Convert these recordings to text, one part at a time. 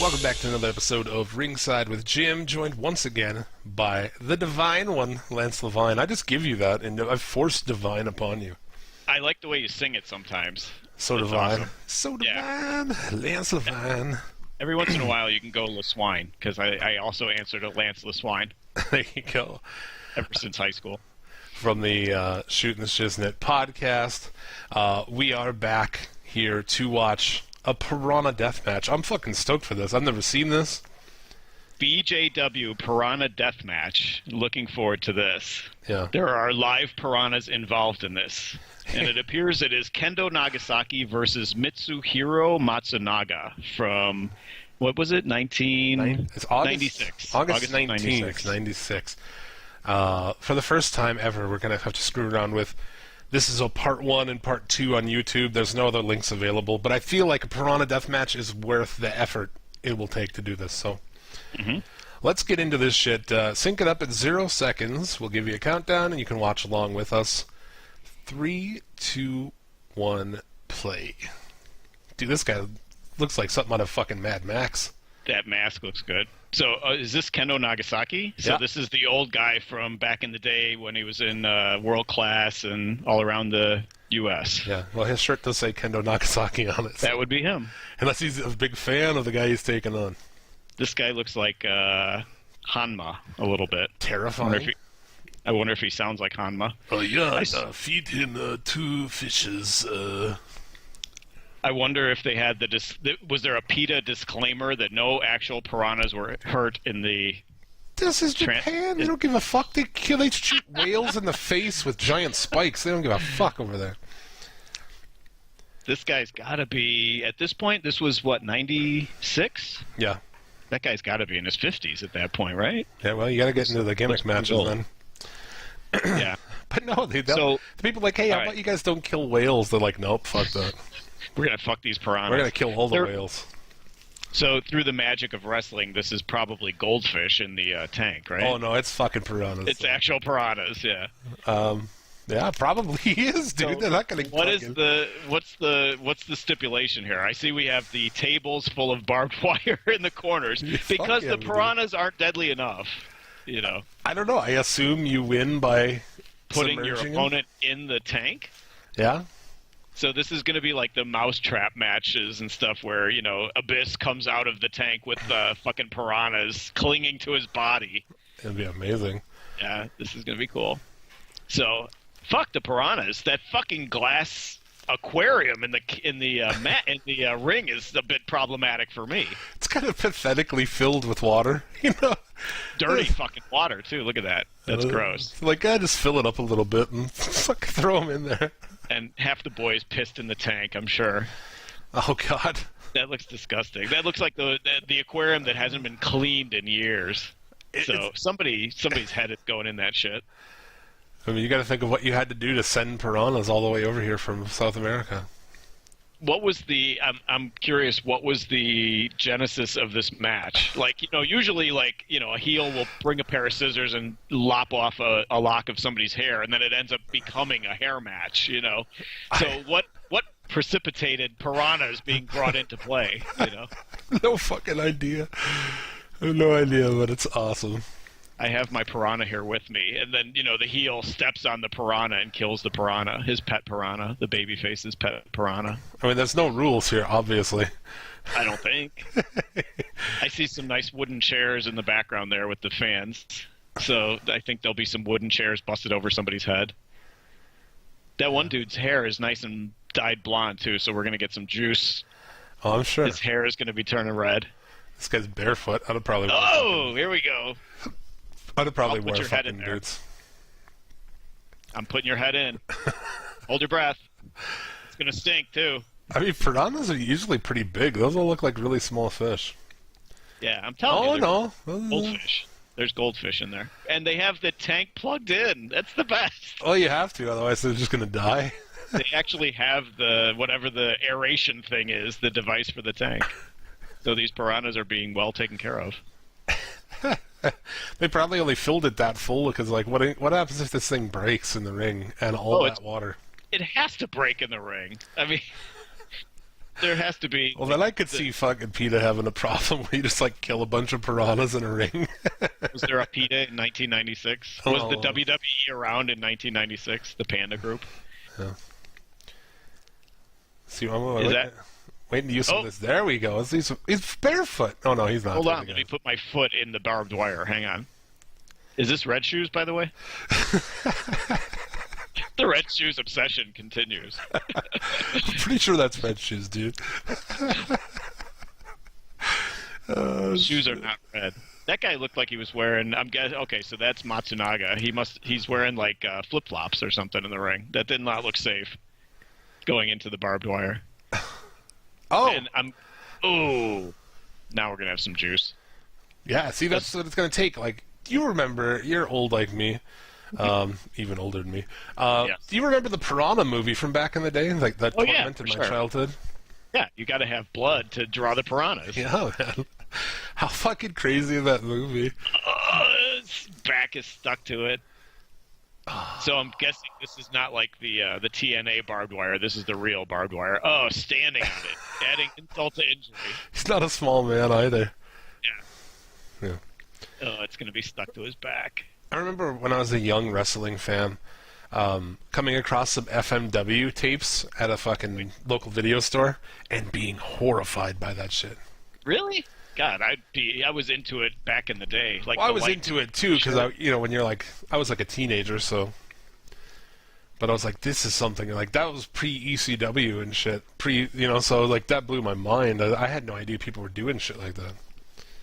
Welcome back to another episode of Ringside with Jim, joined once again by the Divine One, Lance Levine. I just give you that, and I've forced Divine upon you. I like the way you sing it sometimes. So That's Divine. awesome. So Divine. Yeah. Lance Levine. Every once in a while you can go LeSwine, because I also answered to Lance LeSwine. There you go. Ever since high school. From the Shooting the Shiznit podcast, we are back here to watch a Piranha Deathmatch. I'm fucking stoked for this. I've never seen this. BJW Piranha Deathmatch. Looking forward to this. Yeah. There are live piranhas involved in this. And it appears it is Kendo Nagasaki versus Mitsuhiro Matsunaga from, what was it, 1996? August 19th, 96. For the first time ever, we're going to have to screw around with, this is a part 1 and part 2 on YouTube. There's no other links available, but I feel like a Piranha Deathmatch is worth the effort it will take to do this, so let's get into this shit. Sync it up at 0 seconds. We'll give you a countdown, and you can watch along with us. 3, 2, 1, play. Dude, this guy looks like something out of fucking Mad Max. That mask looks good. So is this Kendo Nagasaki? So this is the old guy from back in the day when he was in World Class and all around the U.S. Yeah, well, his shirt does say Kendo Nagasaki on it. So. That would be him. Unless he's a big fan of the guy he's taking on. This guy looks like Hanma a little bit. Terrifying. I wonder if he sounds like Hanma. Oh, yeah, feed him 2 fishes. I wonder if they had was there a PETA disclaimer that no actual piranhas were hurt in the... This is Japan. They don't give a fuck. They shoot whales in the face with giant spikes. They don't give a fuck over there. This guy's got to be... At this point, this was, what, 96? Yeah. That guy's got to be in his 50s at that point, right? Yeah, well, you got to get into the gimmick matches then. Yeah. But no, the people are like, hey, how about you guys don't kill whales? They're like, nope, fuck that. We're going to fuck these piranhas. We're going to kill all the whales. So, through the magic of wrestling, this is probably goldfish in the tank, right? Oh, no, it's fucking piranhas. It's actual piranhas, yeah. Yeah, probably is, dude. So they're not going to what's the stipulation here? I see we have the tables full of barbed wire in the corners because the piranhas aren't deadly enough, you know. I don't know. I assume you win by putting your opponent in the tank? Yeah. So this is going to be like the mousetrap matches and stuff where, you know, Abyss comes out of the tank with fucking piranhas clinging to his body. It'd be amazing. Yeah, this is going to be cool. So, fuck the piranhas. That fucking glass aquarium in the ring is a bit problematic for me. It's kind of pathetically filled with water, you know. Dirty fucking water too. Look at that. That's gross. Like, just fill it up a little bit and fucking throw them in there. And half the boys pissed in the tank, I'm sure. Oh God, that looks disgusting. That looks like the aquarium that hasn't been cleaned in years. So somebody's head is going in that shit. I mean, you got to think of what you had to do to send piranhas all the way over here from South America. What was I'm curious, what was the genesis of this match? Like, you know, usually, like, you know, a heel will bring a pair of scissors and lop off a lock of somebody's hair, and then it ends up becoming a hair match, you know? So what precipitated piranhas being brought into play, you know? No fucking idea. I have no idea, but it's awesome. I have my piranha here with me, and then, you know, the heel steps on the piranha and kills the piranha, his pet piranha, the babyface's pet piranha. I mean, there's no rules here, obviously. I don't think. I see some nice wooden chairs in the background there with the fans, so I think there'll be some wooden chairs busted over somebody's head. That one dude's hair is nice and dyed blonde, too, so we're going to get some juice. Oh, I'm sure. His hair is going to be turning red. This guy's barefoot. I'd have probably... here we go. I'd have probably wear fucking boots. I'm putting your head in. Hold your breath. It's going to stink, too. I mean, piranhas are usually pretty big. Those all look like really small fish. Yeah, I'm telling you. Oh, no. Goldfish. There's goldfish in there. And they have the tank plugged in. That's the best. Oh, you have to. Otherwise, they're just going to die. They actually have whatever the aeration thing is, the device for the tank. So these piranhas are being well taken care of. They probably only filled it that full because, like, what happens if this thing breaks in the ring and all that water? it has to break in the ring. I mean, there has to be. Well, then I could see fucking PETA having a problem where you just like kill a bunch of piranhas in a ring. Was there a PETA in 1996? Was the WWE around in 1996? The Panda Group. Yeah. See, waiting to use some of this. There we go. He's barefoot. Oh no, he's not. Hold on, let me put my foot in the barbed wire. Hang on. Is this Red Shoes, by the way? The Red Shoes obsession continues. I'm pretty sure that's Red Shoes, dude. Shoes are not red. That guy looked like he was wearing. I'm guessing. Okay, so that's Matsunaga. He's wearing like flip flops or something in the ring. That did not look safe. Going into the barbed wire. Oh. And now we're gonna have some juice. Yeah. See, that's what it's gonna take. Like, you remember? You're old like me. Even older than me. Yes. Do you remember the Piranha movie from back in the day? Like that torment in my childhood? Yeah, you got to have blood to draw the piranhas. Yeah, man. How fucking crazy is that movie? His back is stuck to it. So I'm guessing this is not like the TNA barbed wire. This is the real barbed wire. Oh, standing on it, adding insult to injury. He's not a small man either. Yeah. Oh, it's going to be stuck to his back. I remember when I was a young wrestling fan, coming across some FMW tapes at a fucking local video store and being horrified by that shit. Really? God, I was into it back in the day. Like, well, I was into it too because when you're like, I was like a teenager, so. But I was like, this is something like that was pre-ECW and shit, so like that blew my mind. I had no idea people were doing shit like that.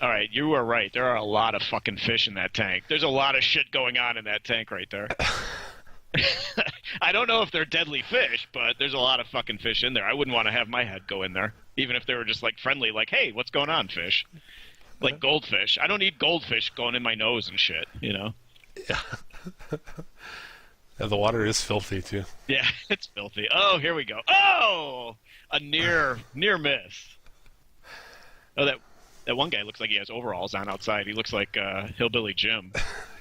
All right, you were right. There are a lot of fucking fish in that tank. There's a lot of shit going on in that tank right there. I don't know if they're deadly fish, but there's a lot of fucking fish in there. I wouldn't want to have my head go in there, even if they were just like friendly, like, hey, what's going on, fish? Like goldfish. I don't need goldfish going in my nose and shit, Yeah. Yeah, the water is filthy too. Yeah, it's filthy. Oh, here we go. Oh, a near miss. Oh, that one guy looks like he has overalls on outside. He looks like Hillbilly Jim.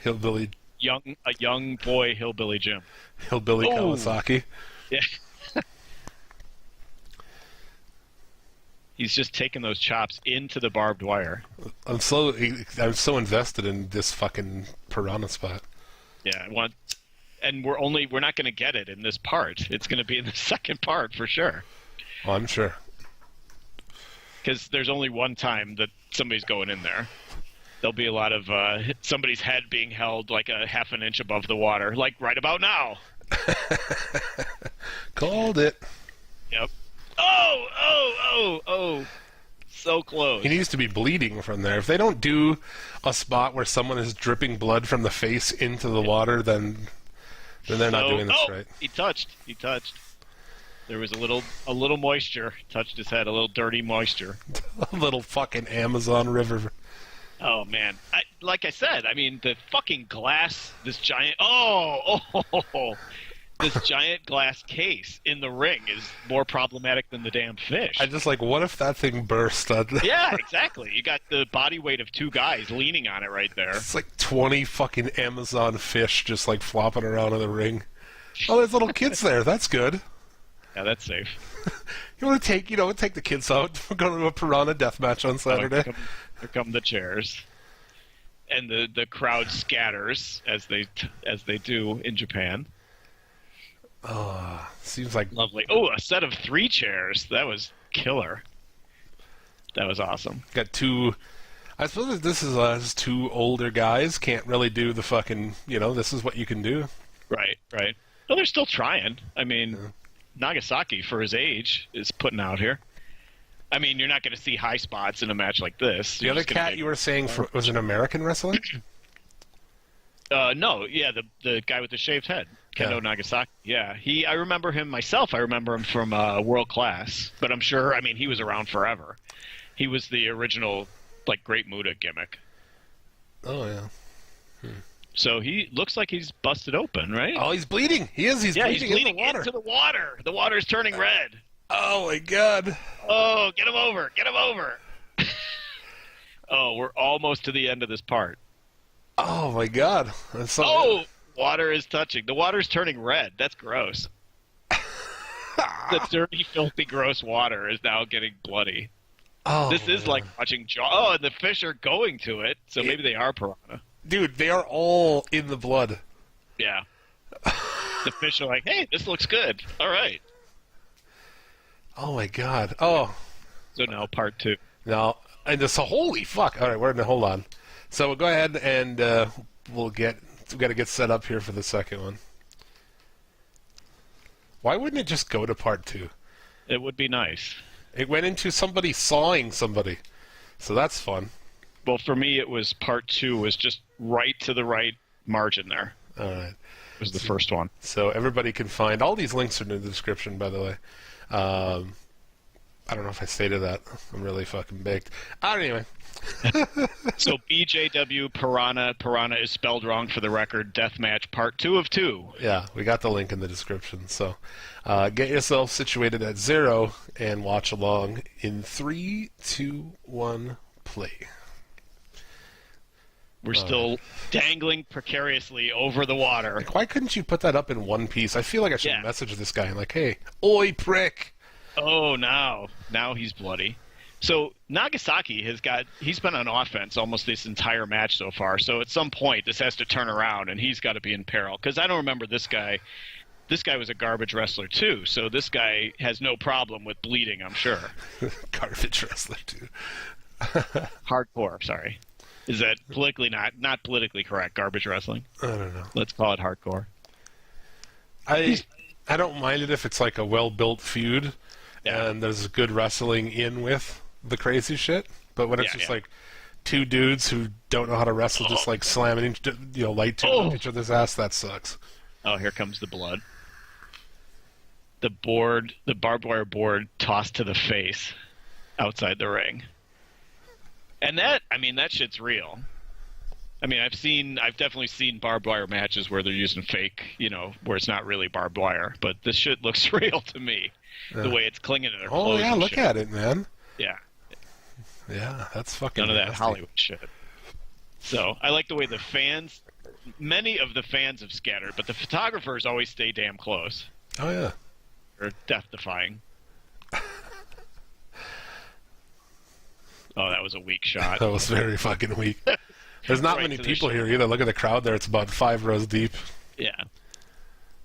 A young boy Hillbilly Jim. Hillbilly Kawasaki. Yeah. He's just taking those chops into the barbed wire. I'm so invested in this fucking piranha spot. Yeah, and we're not going to get it in this part. It's going to be in the second part for sure. Oh, I'm sure. Because there's only one time that somebody's going in there. There'll be a lot of somebody's head being held like a half an inch above the water, like right about now. Called it. Yep. Oh! So close. He needs to be bleeding from there. If they don't do a spot where someone is dripping blood from the face into the water, then they're not doing this right. He touched. There was a little moisture. Touched his head, a little dirty moisture. A little fucking Amazon River. Oh, man. Like I said, I mean, the fucking glass, this giant... this giant glass case in the ring is more problematic than the damn fish. I just what if that thing burst? Yeah, exactly. You got the body weight of two guys leaning on it right there. It's like 20 fucking Amazon fish just flopping around in the ring. Oh, there's little kids there. That's good. Yeah, that's safe. You want to take the kids out, go to a piranha death match on Saturday. Here come the chairs, and the crowd scatters as they do in Japan. Oh, seems like lovely. Oh, a set of 3 chairs. That was killer. That was awesome. Got 2. I suppose this is us 2 older guys can't really do the fucking. This is what you can do. Right. Well, they're still trying. I mean. Yeah. Nagasaki, for his age, is putting out here. I mean, you're not going to see high spots in a match like this. The other cat you were saying was an American wrestler? No, yeah, the guy with the shaved head, Kendo Nagasaki. Yeah, I remember him myself. I remember him from World Class, but I'm sure. I mean, he was around forever. He was the original, Great Muta gimmick. Oh yeah. So he looks like he's busted open, right? Oh, he's bleeding. He is. He's bleeding in the water. Into the water. The water's turning red. Oh, my God. Oh, get him over. Get him over. Oh, we're almost to the end of this part. Oh, my God. Water is touching. The water's turning red. That's gross. The dirty, filthy, gross water is now getting bloody. Oh, this is like watching Oh, and the fish are going to it, so maybe they are piranha. Dude, they are all in the blood. Yeah. The fish are like, hey, this looks good. All right. Oh, my God. Oh. So now part 2. Now, and this, holy fuck. All right, hold on. So we'll go ahead and we've got to get set up here for the second one. Why wouldn't it just go to part 2? It would be nice. It went into somebody sawing somebody. So that's fun. Well, for me, it was part 2 was just right to the right margin there. All right. It was the first one. So everybody can find, all these links are in the description, by the way. I don't know if I stated that. I'm really fucking baked. Anyway. So BJW Piranha. Piranha is spelled wrong for the record. Deathmatch part 2 of 2. Yeah, we got the link in the description. So get yourself situated at 0 and watch along in 3, 2, 1, play. We're still dangling precariously over the water. Like, why couldn't you put that up in one piece? I feel like I should message this guy and like, hey, oi, prick. Oh, now he's bloody. So Nagasaki he's been on offense almost this entire match so far. So at some point this has to turn around and he's got to be in peril. Because I don't remember this guy. This guy was a garbage wrestler too. So this guy has no problem with bleeding, I'm sure. Garbage wrestler too. Hardcore, sorry. Is that politically not politically correct? Garbage wrestling? I don't know. Let's call it hardcore. I don't mind it if it's like a well-built feud and there's good wrestling in with the crazy shit. But when it's just like two dudes who don't know how to wrestle, just like slamming, light tubing each other's ass, that sucks. Oh, here comes the blood. The barbed wire board tossed to the face outside the ring. And that shit's real. I mean, I've definitely seen barbed wire matches where they're using fake, where it's not really barbed wire, but this shit looks real to me. The way it's clinging to their clothes. Oh yeah, look at it, man. Yeah. Yeah, that's fucking none of that nasty. Hollywood shit. So I like the way many of the fans have scattered, but the photographers always stay damn close. Oh yeah. They're death-defying. Oh, that was a weak shot. That was very fucking weak. There's not many people here either. Look at the crowd there. It's about 5 rows deep. Yeah.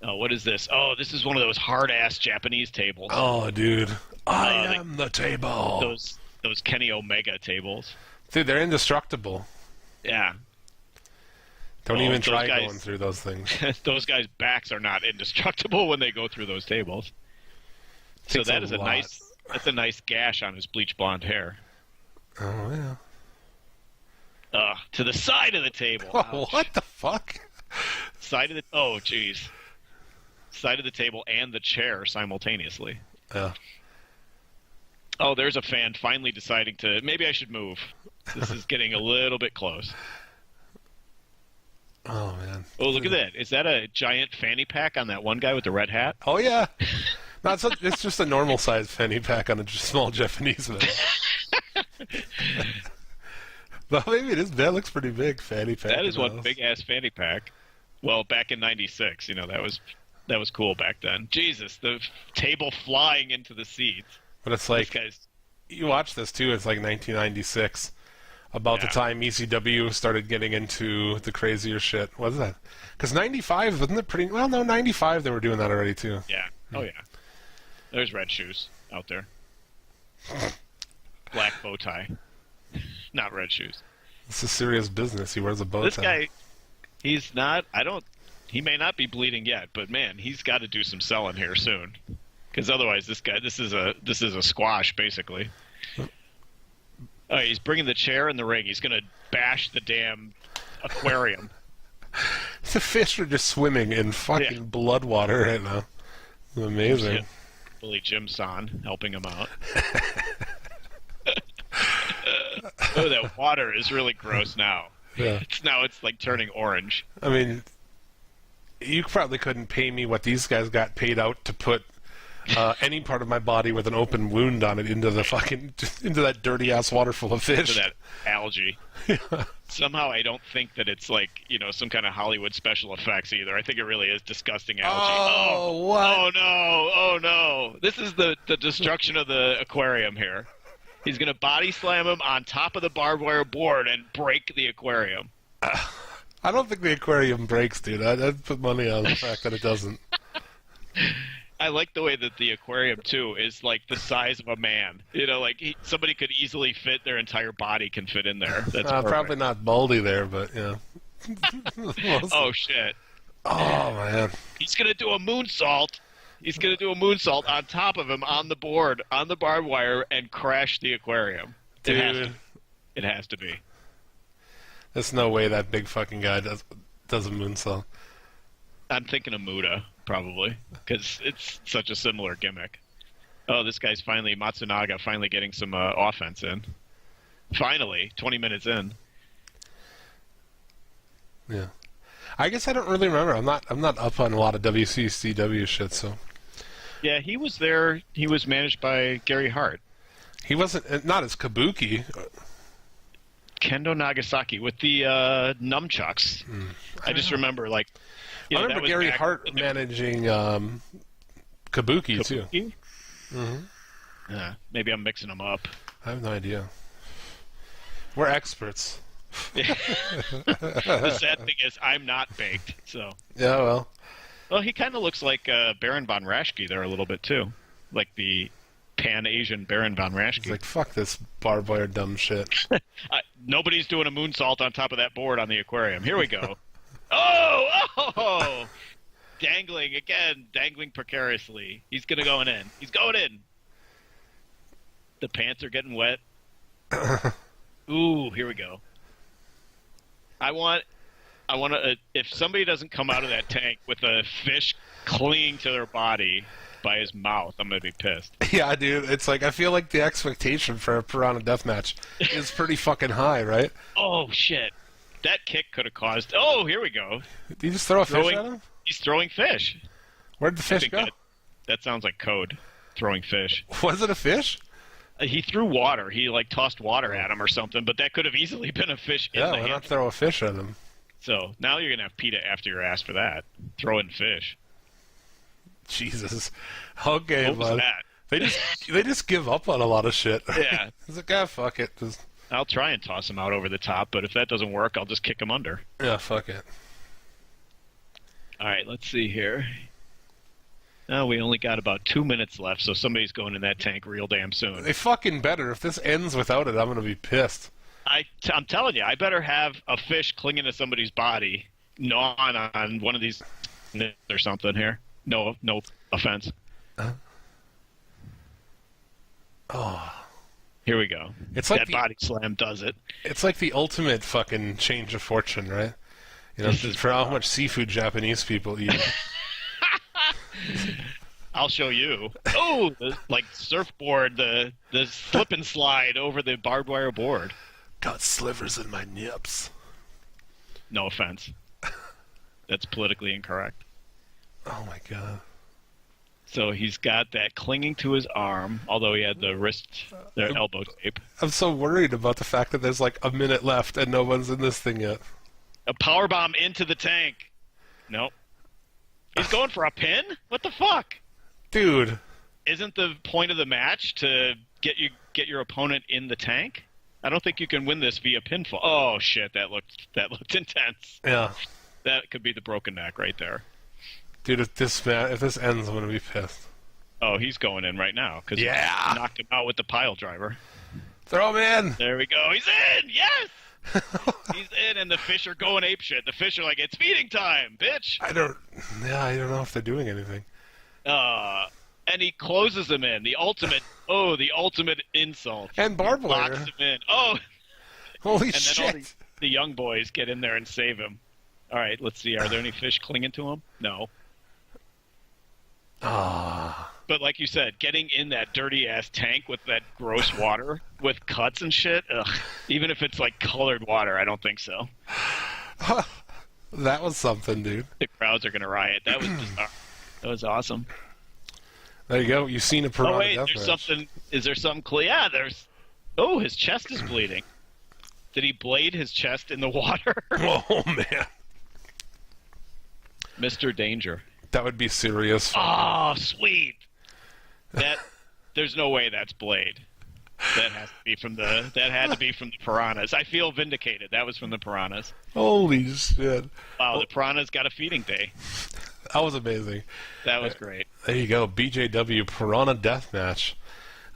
Oh, what is this? Oh, this is one of those hard-ass Japanese tables. Oh, dude. I am the table. Those Kenny Omega tables. Dude, they're indestructible. Yeah. Don't even try going through those things. Those guys' backs are not indestructible when they go through those tables. So that's a nice gash on his bleach blonde hair. Oh, yeah. To the side of the table. Oh, what the fuck? Oh, jeez. Side of the table and the chair simultaneously. Yeah. Oh, there's a fan finally deciding to... Maybe I should move. This is getting a little bit close. Oh, man. Oh, look at that. Is that a giant fanny pack on that one guy with the red hat? Oh, yeah. No, it's just a normal-sized fanny pack on a small Japanese man. Well, maybe it is. That looks pretty big, fanny pack. That is one big-ass fanny pack. Well, back in '96, that was cool back then. Jesus, the table flying into the seats. But it's like, you watch this too, it's like 1996. About the time ECW started getting into the crazier shit. What is that? Because 95, wasn't it pretty... Well, no, 95 they were doing that already too. Yeah. Oh, yeah. There's red shoes out there. Black bow tie. Not red shoes. It's a serious business. He wears a bow tie. This guy, he's not... He may not be bleeding yet, but man, he's got to do some selling here soon. Because otherwise, this is a squash, basically. Oh, he's bringing the chair in the ring. He's going to bash the damn aquarium. The fish are just swimming in fucking blood water right now. It's amazing. Billy Jim-san helping him out. Oh, that water is really gross now. Yeah. It's like turning orange. I mean, you probably couldn't pay me what these guys got paid out to put any part of my body with an open wound on it into that dirty ass water full of fish. Into that algae. Yeah. Somehow I don't think that it's like, some kind of Hollywood special effects either. I think it really is disgusting algae. Oh, what? Oh no! Oh no! go. This is the destruction of the aquarium here. He's going to body slam him on top of the barbed wire board and break the aquarium. I don't think the aquarium breaks, dude. I'd put money on the fact that it doesn't. I like the way that the aquarium, too, is like the size of a man. You know, like somebody could easily fit, their entire body can fit in there. That's probably not Baldy there, but yeah. Oh, shit. Oh, man. He's going to do a moonsault. He's going to do a moonsault on top of him on the board, on the barbed wire, and crash the aquarium. Dude. It has to be. There's no way that big fucking guy does a moonsault. I'm thinking of Muda, probably, because it's such a similar gimmick. Oh, this guy's Matsunaga finally getting some offense in. Finally, 20 minutes in. Yeah. I guess I don't really remember. I'm not up on a lot of WCCW shit, so. Yeah, he was there. He was managed by Gary Hart. He wasn't, not as Kabuki. Kendo Nagasaki with the nunchucks. I just remember, like, I remember Gary Hart managing Kabuki too. Mm-hmm. Yeah, maybe I'm mixing them up. I have no idea. We're experts. The sad thing is, I'm not baked. So. Yeah, well. Well, he kind of looks like Baron von Raschke there a little bit too, like the Pan-Asian Baron von Raschke. He's like, fuck this barbed wire dumb shit. Nobody's doing a moonsault on top of that board on the aquarium. Here we go. Oh! Dangling precariously. He's going in. He's going in. The pants are getting wet. Ooh, here we go. I want to. If somebody doesn't come out of that tank with a fish clinging to their body by his mouth, I'm gonna be pissed. Yeah, dude. It's like I feel like the expectation for a Piranha Deathmatch is pretty fucking high, right? Oh shit! That kick could have caused. Oh, here we go. Did you just throw a fish at him? He's throwing fish. Where'd the fish go? That sounds like code. Throwing fish. Was it a fish? He threw water. He tossed water at him or something, but that could have easily been a fish. Yeah, why not throw a fish at him? So now you're gonna have PETA after your ass for that. Throwing fish. Jesus. Okay, what was that? They just give up on a lot of shit. Yeah. It's like, fuck it. I'll try and toss him out over the top, but if that doesn't work, I'll just kick him under. Yeah, fuck it. All right, let's see here. Oh, we only got about 2 minutes left, so somebody's going in that tank real damn soon. They fucking better. If this ends without it, I'm going to be pissed. I'm telling you, I better have a fish clinging to somebody's body, gnawing on one of these or something here. No offense. Oh. Here we go. It's like that body slam does it. It's like the ultimate fucking change of fortune, right? You know, for how much seafood Japanese people eat. I'll show you. Oh, like surfboard, the slip and slide over the barbed wire board. Got slivers in my nips. No offense. That's politically incorrect. Oh my god. So he's got that clinging to his arm, although he had the elbow tape. I'm so worried about the fact that there's like a minute left and no one's in this thing yet. A powerbomb into the tank. Nope. He's going for a pin? What the fuck? Dude. Isn't the point of the match to get your opponent in the tank? I don't think you can win this via pinfall. Oh shit, that looked intense. Yeah. That could be the broken neck right there. Dude, if this ends, I'm gonna be pissed. Oh, he's going in right now because he knocked him out with the pile driver. Throw him in. There we go. He's in. Yes. He's in, and the fish are going apeshit. The fish are like, it's feeding time, bitch. I don't know if they're doing anything. And he closes him in. The ultimate insult. And barbed wire. Locks him in. Oh. Holy and shit. Then all the young boys get in there and save him. All right, let's see. Are there any fish clinging to him? No. But like you said, getting in that dirty-ass tank with that gross water with cuts and shit, ugh. Even if it's like colored water, I don't think so. That was something, dude. The crowds are going to riot. That was bizarre. That was awesome. There you go. You've seen a Piranha Oh, wait, Deathmatch. there's something. Is there something? Yeah, there's... Oh, his chest is bleeding. Did he blade his chest in the water? Oh, man. Mr. Danger. That would be serious. Oh, sweet. There's no way that's Blade. That has to be from the. That had to be from the Piranhas. I feel vindicated. That was from the Piranhas. Holy shit! Wow, the Piranhas got a feeding day. That was amazing. That was great. There you go, BJW Piranha Deathmatch.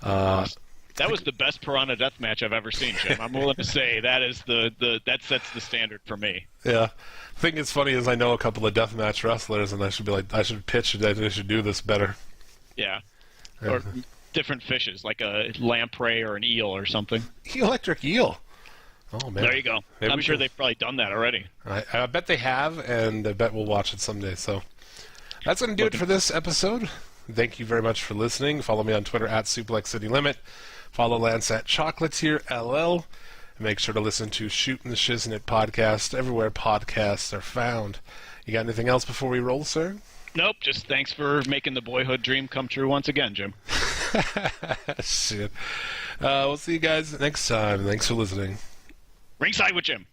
That was the best Piranha Deathmatch I've ever seen, Jim. I'm willing to say that is that sets the standard for me. Yeah. The thing that's funny is I know a couple of deathmatch wrestlers, and I should pitch that they should do this better. Yeah. Or different fishes, like a lamprey or an eel or something. Electric eel. Oh, man. There you go. Maybe I'm sure they've probably done that already. I bet they have, and I bet we'll watch it someday. So that's going to do it for this episode. Thank you very much for listening. Follow me on Twitter at SuplexCityLimit. Follow Lance at Chocolatier LL. And make sure to listen to Shootin' the Shiznit podcast everywhere podcasts are found. You got anything else before we roll, sir? Nope. Just thanks for making the boyhood dream come true once again, Jim. Shit. We'll see you guys next time. Thanks for listening. Ringside with Jim.